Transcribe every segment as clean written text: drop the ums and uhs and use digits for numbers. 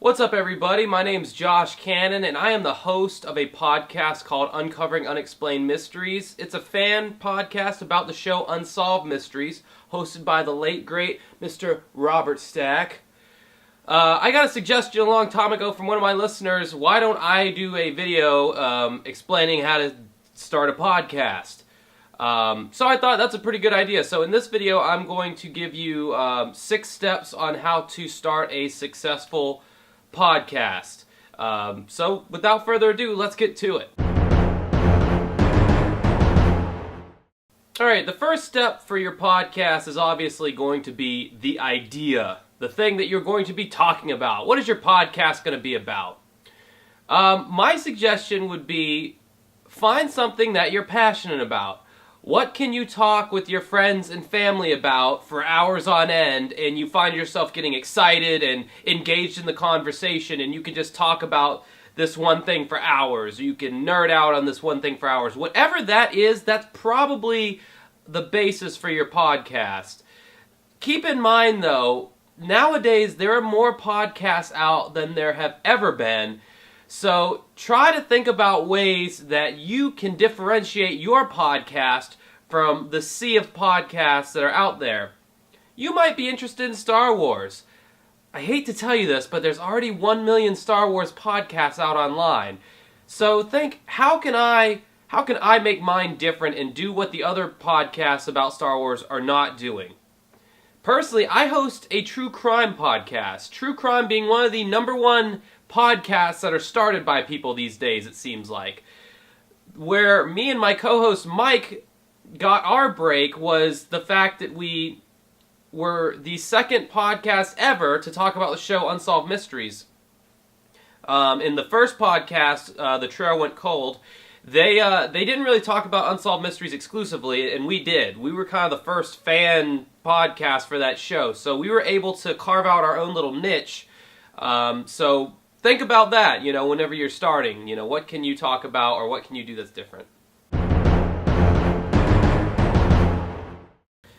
What's up, everybody? My name's Josh Cannon, and I am the host of a podcast called Uncovering Unexplained Mysteries. It's a fan podcast about the show Unsolved Mysteries, hosted by the late, great Mr. Robert Stack. I got a suggestion a long time ago from one of my listeners. Why don't I do a video explaining how to start a podcast? So I thought that's a pretty good idea. So in this video, I'm going to give you 6 steps on how to start a successful podcast. So without further ado, let's get to it. Alright, the first step for your podcast is obviously going to be the idea. The thing that you're going to be talking about. What is your podcast going to be about? My suggestion would be find something that you're passionate about. What can you talk with your friends and family about for hours on end, and you find yourself getting excited and engaged in the conversation, and you can just talk about this one thing for hours, or you can nerd out on this one thing for hours. Whatever that is, that's probably the basis for your podcast. Keep in mind, though, nowadays there are more podcasts out than there have ever been. So try to think about ways that you can differentiate your podcast from the sea of podcasts that are out there. You might be interested in Star Wars. I hate to tell you this, but there's already 1 million Star Wars podcasts out online. So think, how can I make mine different and do what the other podcasts about Star Wars are not doing? Personally, I host a true crime podcast. True crime being one of the #1 podcasts that are started by people these days, it seems like. Where me and my co-host Mike got our break was the fact that we were the second podcast ever to talk about the show Unsolved Mysteries. In the first podcast, The Trail Went Cold, they didn't really talk about Unsolved Mysteries exclusively, and we did. We were kind of the first fan podcast for that show, so we were able to carve out our own little niche. So think about that, whenever you're starting. What can you talk about or what can you do that's different?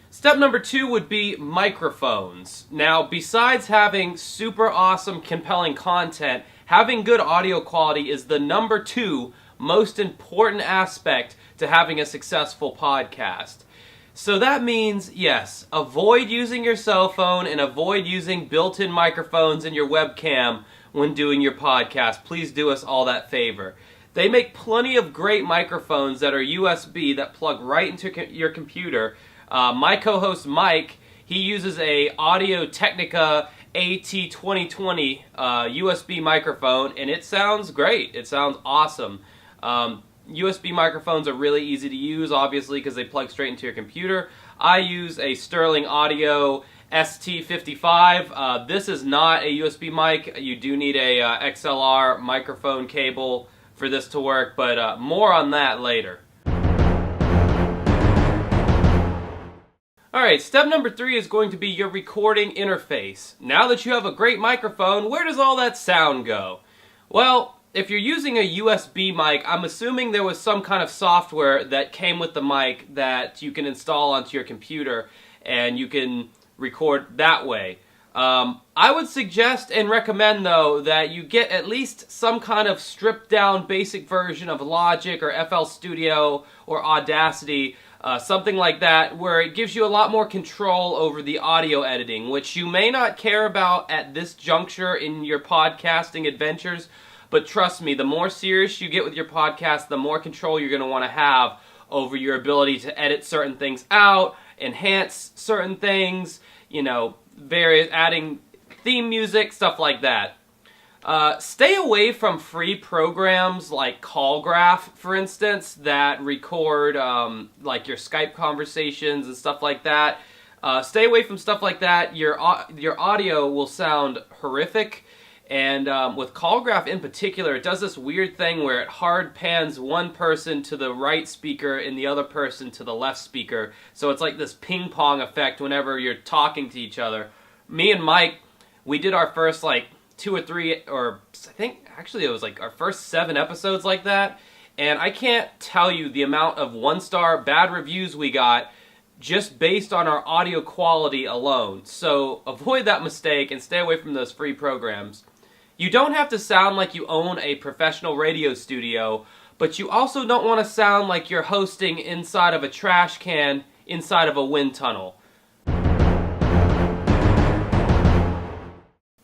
Step number 2 would be microphones. Now, besides having super awesome, compelling content, having good audio quality is the number 2 most important aspect to having a successful podcast. So that means, yes, avoid using your cell phone and avoid using built-in microphones in your webcam when doing your podcast. Please do us all that favor. They make plenty of great microphones that are USB that plug right into your computer. My co-host Mike, he uses a Audio-Technica AT2020 USB microphone, and it sounds great. It sounds awesome. USB microphones are really easy to use, obviously, because they plug straight into your computer. I use a Sterling Audio ST55. This is not a USB mic. You do need a XLR microphone cable for this to work, but more on that later. Alright, step number 3 is going to be your recording interface. Now that you have a great microphone, where does all that sound go? Well, if you're using a USB mic, I'm assuming there was some kind of software that came with the mic that you can install onto your computer and you can record that way. I would suggest and recommend, though, that you get at least some kind of stripped down basic version of Logic or FL Studio or Audacity, something like that, where it gives you a lot more control over the audio editing, which you may not care about at this juncture in your podcasting adventures. But trust me, the more serious you get with your podcast, the more control you're going to want to have over your ability to edit certain things out, enhance certain things, adding theme music, stuff like that. Stay away from free programs like CallGraph, for instance, that record like your Skype conversations and stuff like that. Stay away from stuff like that. Your audio will sound horrific. And with CallGraph in particular, it does this weird thing where it hard pans one person to the right speaker and the other person to the left speaker. So it's like this ping pong effect whenever you're talking to each other. Me and Mike, we did our first 2 or 3, or I think actually it was our first 7 episodes like that. And I can't tell you the amount of 1-star bad reviews we got just based on our audio quality alone. So avoid that mistake and stay away from those free programs. You don't have to sound like you own a professional radio studio, but you also don't want to sound like you're hosting inside of a trash can inside of a wind tunnel.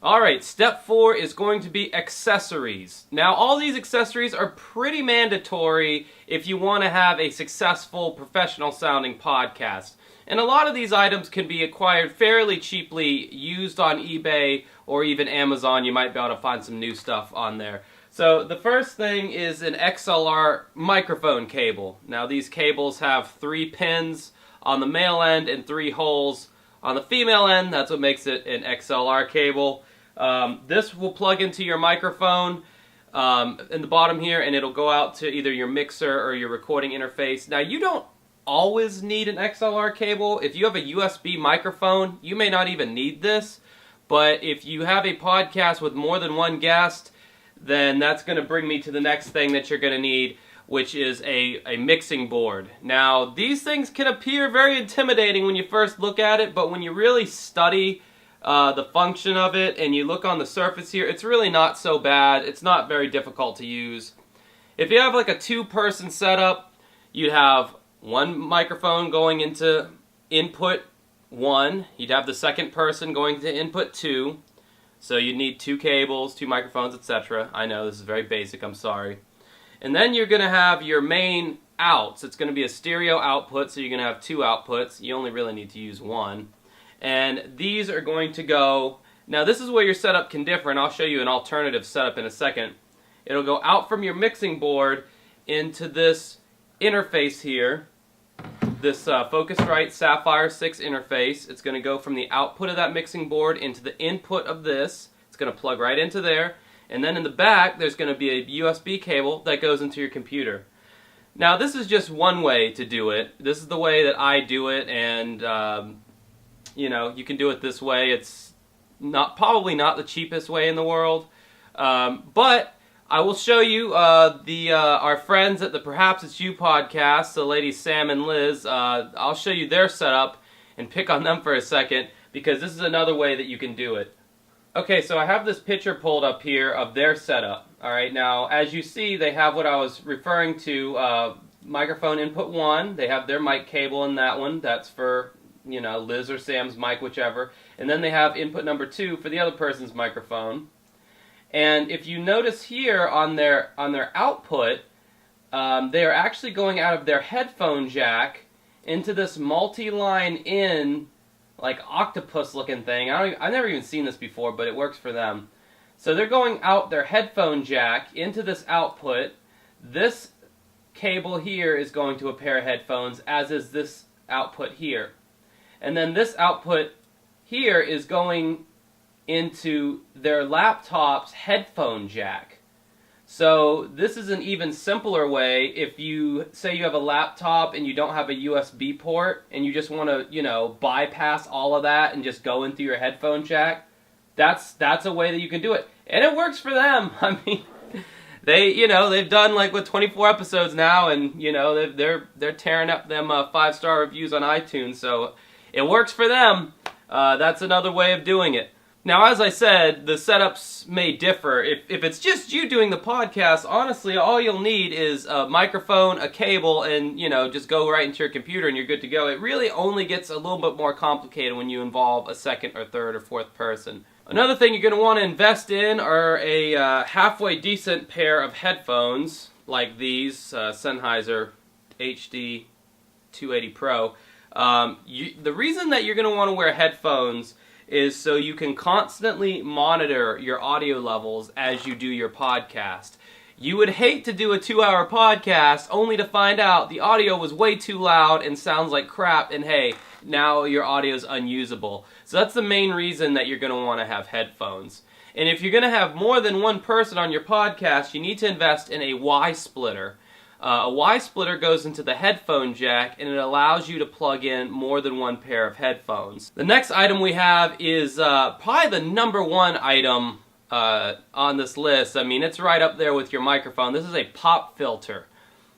Alright, step 4 is going to be accessories. Now, all these accessories are pretty mandatory if you want to have a successful, professional-sounding podcast. And a lot of these items can be acquired fairly cheaply, used on eBay or even Amazon. You might be able to find some new stuff on there. So, the first thing is an XLR microphone cable. Now, these cables have 3 pins on the male end and 3 holes on the female end. That's what makes it an XLR cable. This will plug into your microphone in the bottom here, and it'll go out to either your mixer or your recording interface. Now, you don't always need an XLR cable. If you have a USB microphone, you may not even need this, but if you have a podcast with more than one guest, then that's going to bring me to the next thing that you're going to need, which is a mixing board. Now, these things can appear very intimidating when you first look at it, but when you really study the function of it and you look on the surface here, it's really not so bad. It's not very difficult to use. If you have like a 2-person setup, you'd have one microphone going into input 1. You'd have the second person going to input 2. So you'd need 2 cables, 2 microphones, etc. I know this is very basic, I'm sorry. And then you're going to have your main outs. It's going to be a stereo output, so you're going to have 2 outputs. You only really need to use 1. And these are going to go, now this is where your setup can differ, and I'll show you an alternative setup in a second. It'll go out from your mixing board into this interface here, this Focusrite Sapphire 6 interface. It's going to go from the output of that mixing board into the input of this. It's going to plug right into there. And then in the back, there's going to be a USB cable that goes into your computer. Now, this is just one way to do it. This is the way that I do it, and you know, you can do it this way. It's probably not the cheapest way in the world, but I will show you our friends at the Perhaps It's You podcast, the ladies Sam and Liz. I'll show you their setup and pick on them for a second, because this is another way that you can do it. Okay, so I have this picture pulled up here of their setup. Alright, now as you see, they have what I was referring to, microphone input 1. They have their mic cable in that one. That's for, you know, Liz or Sam's mic, whichever. And then they have input number 2 for the other person's microphone. And if you notice here on their output, they are actually going out of their headphone jack into this multi-line in, like, octopus-looking thing. I've never even seen this before, but it works for them. So they're going out their headphone jack into this output. This cable here is going to a pair of headphones, as is this output here. And then this output here is going into their laptop's headphone jack. So this is an even simpler way. If you say you have a laptop and you don't have a USB port and you just want to, you know, bypass all of that and just go into your headphone jack, that's a way that you can do it. And it works for them. I mean, they've done like with 24 episodes now, and you know, they're tearing up them 5-star reviews on iTunes, so it works for them. That's another way of doing it. Now, as I said, the setups may differ. If it's just you doing the podcast, honestly, all you'll need is a microphone, a cable, and, you know, just go right into your computer and you're good to go. It really only gets a little bit more complicated when you involve a second or third or fourth person. Another thing you're going to want to invest in are a halfway decent pair of headphones, like these Sennheiser HD 280 Pro. The reason that you're going to want to wear headphones is so you can constantly monitor your audio levels as you do your podcast. You would hate to do a 2-hour podcast only to find out the audio was way too loud and sounds like crap, and hey, now your audio is unusable. So that's the main reason that you're going to want to have headphones. And if you're going to have more than one person on your podcast, you need to invest in a Y-splitter. A Y-splitter goes into the headphone jack, and it allows you to plug in more than one pair of headphones. The next item we have is probably the number one item on this list. I mean, it's right up there with your microphone. This is a pop filter.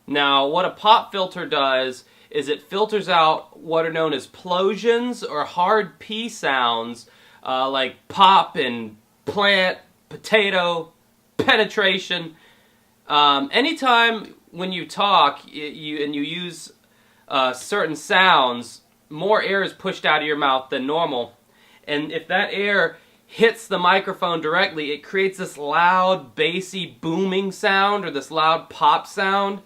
Now, what a pop filter does is it filters out what are known as plosions or hard P sounds, like pop and plant, potato, penetration. Anytime when you talk and you use certain sounds, more air is pushed out of your mouth than normal. And if that air hits the microphone directly, it creates this loud, bassy, booming sound, or this loud pop sound.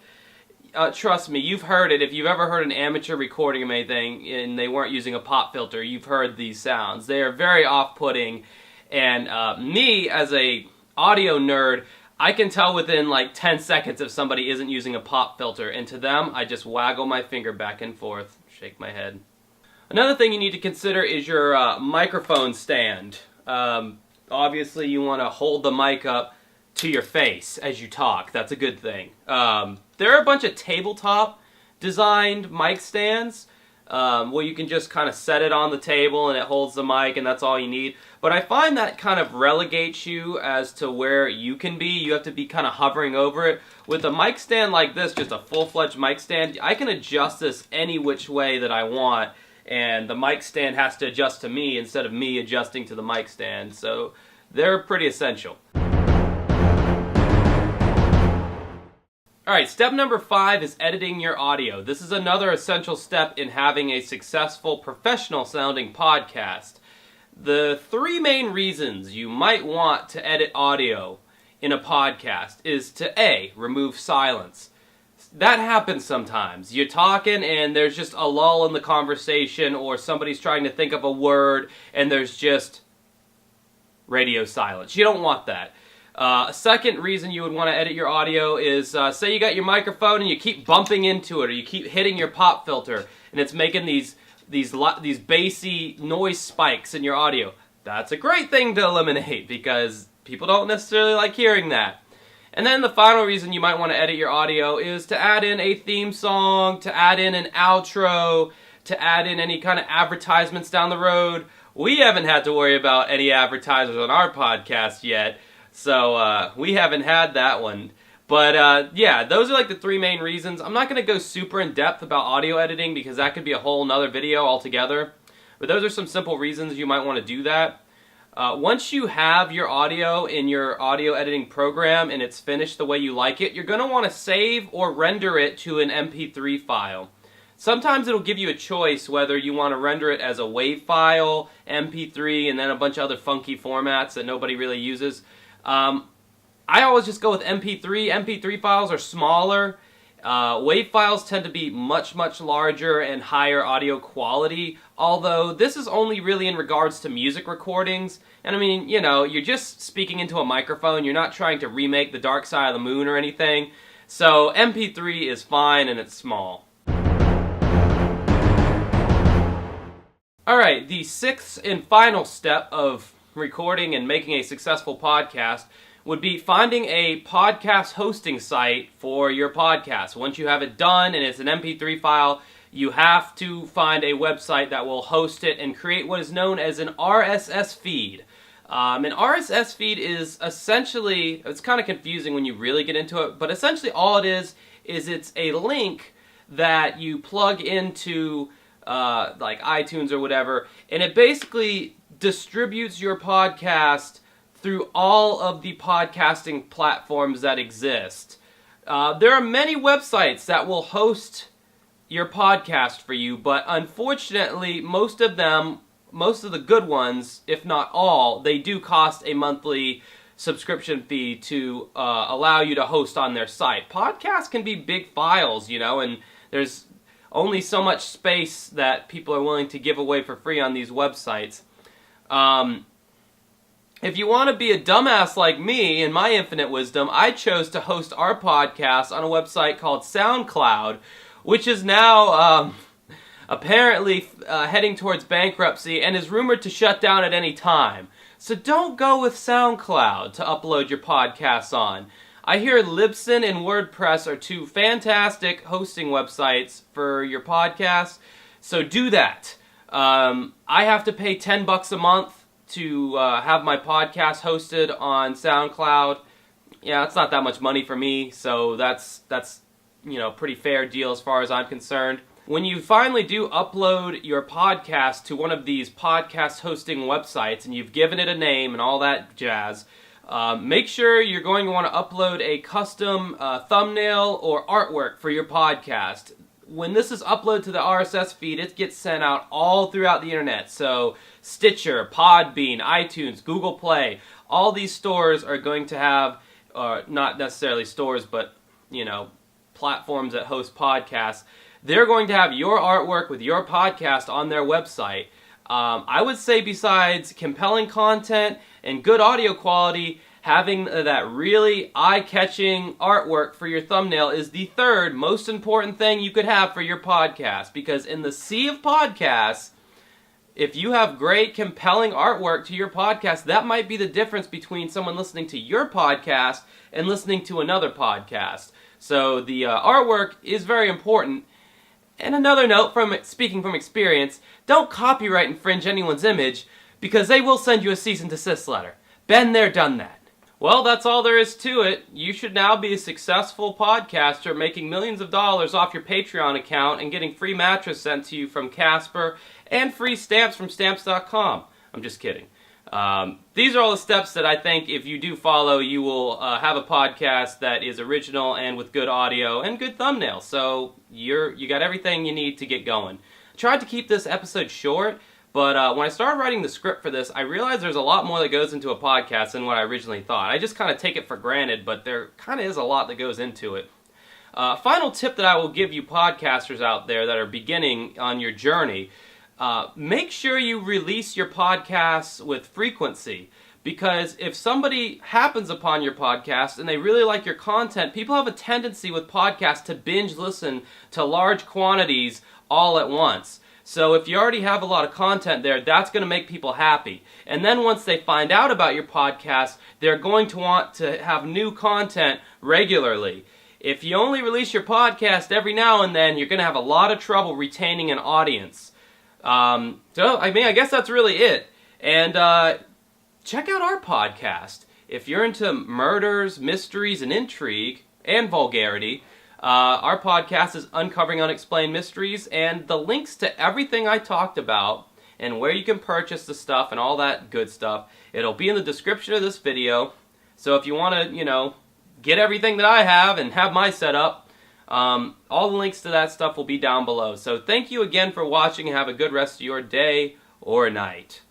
Trust me, you've heard it. If you've ever heard an amateur recording of anything and they weren't using a pop filter, you've heard these sounds. They are very off-putting, and me, as a audio nerd, I can tell within like 10 seconds if somebody isn't using a pop filter, and to them, I just waggle my finger back and forth, shake my head. Another thing you need to consider is your microphone stand. Obviously, you want to hold the mic up to your face as you talk. That's a good thing. There are a bunch of tabletop designed mic stands where you can just kind of set it on the table and it holds the mic and that's all you need. But I find that kind of relegates you as to where you can be. You have to be kind of hovering over it. With a mic stand like this, just a full-fledged mic stand, I can adjust this any which way that I want, and the mic stand has to adjust to me instead of me adjusting to the mic stand. So they're pretty essential. Alright, step number 5 is editing your audio. This is another essential step in having a successful, professional-sounding podcast. The 3 main reasons you might want to edit audio in a podcast is to A, remove silence. That happens sometimes. You're talking and there's just a lull in the conversation, or somebody's trying to think of a word and there's just radio silence. You don't want that. A second reason you would want to edit your audio is, say you got your microphone and you keep bumping into it, or you keep hitting your pop filter, and it's making these bassy noise spikes in your audio. That's a great thing to eliminate because people don't necessarily like hearing that. And then the final reason you might want to edit your audio is to add in a theme song, to add in an outro, to add in any kind of advertisements down the road. We haven't had to worry about any advertisers on our podcast yet. So, we haven't had that one. But, yeah, those are like the 3 main reasons. I'm not going to go super in-depth about audio editing because that could be a whole nother video altogether. But those are some simple reasons you might want to do that. Once you have your audio in your audio editing program and it's finished the way you like it, you're going to want to save or render it to an MP3 file. Sometimes it'll give you a choice whether you want to render it as a WAV file, MP3, and then a bunch of other funky formats that nobody really uses. I always just go with MP3. MP3 files are smaller. WAV files tend to be much, much larger and higher audio quality, although this is only really in regards to music recordings. And I mean, you know, you're just speaking into a microphone. You're not trying to remake The Dark Side of the Moon or anything. So MP3 is fine and it's small. Alright, the 6th and final step of recording and making a successful podcast would be finding a podcast hosting site for your podcast. Once you have it done and it's an MP3 file, you have to find a website that will host it and create what is known as an RSS feed. An RSS feed is essentially, it's kind of confusing when you really get into it, but essentially all it is it's a link that you plug into like iTunes or whatever, and it basically distributes your podcast through all of the podcasting platforms that exist. There are many websites that will host your podcast for you, but unfortunately, most of the good ones, if not all, they do cost a monthly subscription fee to allow you to host on their site. Podcasts can be big files, you know, and there's only so much space that people are willing to give away for free on these websites. If you want to be a dumbass like me, in my infinite wisdom, I chose to host our podcast on a website called SoundCloud, which is now apparently heading towards bankruptcy and is rumored to shut down at any time. So don't go with SoundCloud to upload your podcasts on. I hear Libsyn and WordPress are 2 fantastic hosting websites for your podcast, so do that. I have to pay $10 a month to have my podcast hosted on SoundCloud. Yeah, it's not that much money for me, so that's you know, pretty fair deal as far as I'm concerned. When you finally do upload your podcast to one of these podcast hosting websites and you've given it a name and all that jazz, Make sure you're going to want to upload a custom thumbnail or artwork for your podcast. When this is uploaded to the RSS feed, it gets sent out all throughout the internet. So Stitcher, Podbean, iTunes, Google Play, all these stores are going to have, not necessarily stores, but, platforms that host podcasts. They're going to have your artwork with your podcast on their website. I would say besides compelling content and good audio quality, having that really eye-catching artwork for your thumbnail is the third most important thing you could have for your podcast. Because in the sea of podcasts, if you have great, compelling artwork to your podcast, that might be the difference between someone listening to your podcast and listening to another podcast. So the artwork is very important. And another note, speaking from experience, don't copyright infringe anyone's image, because they will send you a cease and desist letter. Been there, done that. Well, that's all there is to it. You should now be a successful podcaster making millions of dollars off your Patreon account and getting free mattress sent to you from Casper and free stamps from Stamps.com. I'm just kidding. These are all the steps that I think if you do follow, you will have a podcast that is original and with good audio and good thumbnails. So you got everything you need to get going. I tried to keep this episode short, but when I started writing the script for this, I realized there's a lot more that goes into a podcast than what I originally thought. I just kind of take it for granted, but there kind of is a lot that goes into it. Final tip that I will give you podcasters out there that are beginning on your journey: make sure you release your podcasts with frequency, because if somebody happens upon your podcast and they really like your content, people have a tendency with podcasts to binge listen to large quantities all at once. So if you already have a lot of content there, that's going to make people happy. And then once they find out about your podcast, they're going to want to have new content regularly. If you only release your podcast every now and then, you're going to have a lot of trouble retaining an audience. I guess that's really it. And check out our podcast. If you're into murders, mysteries, and intrigue, and vulgarity, our podcast is Uncovering Unexplained Mysteries, and the links to everything I talked about and where you can purchase the stuff and all that good stuff, it'll be in the description of this video. So if you want to, get everything that I have and have my setup, all the links to that stuff will be down below. So thank you again for watching, and have a good rest of your day or night.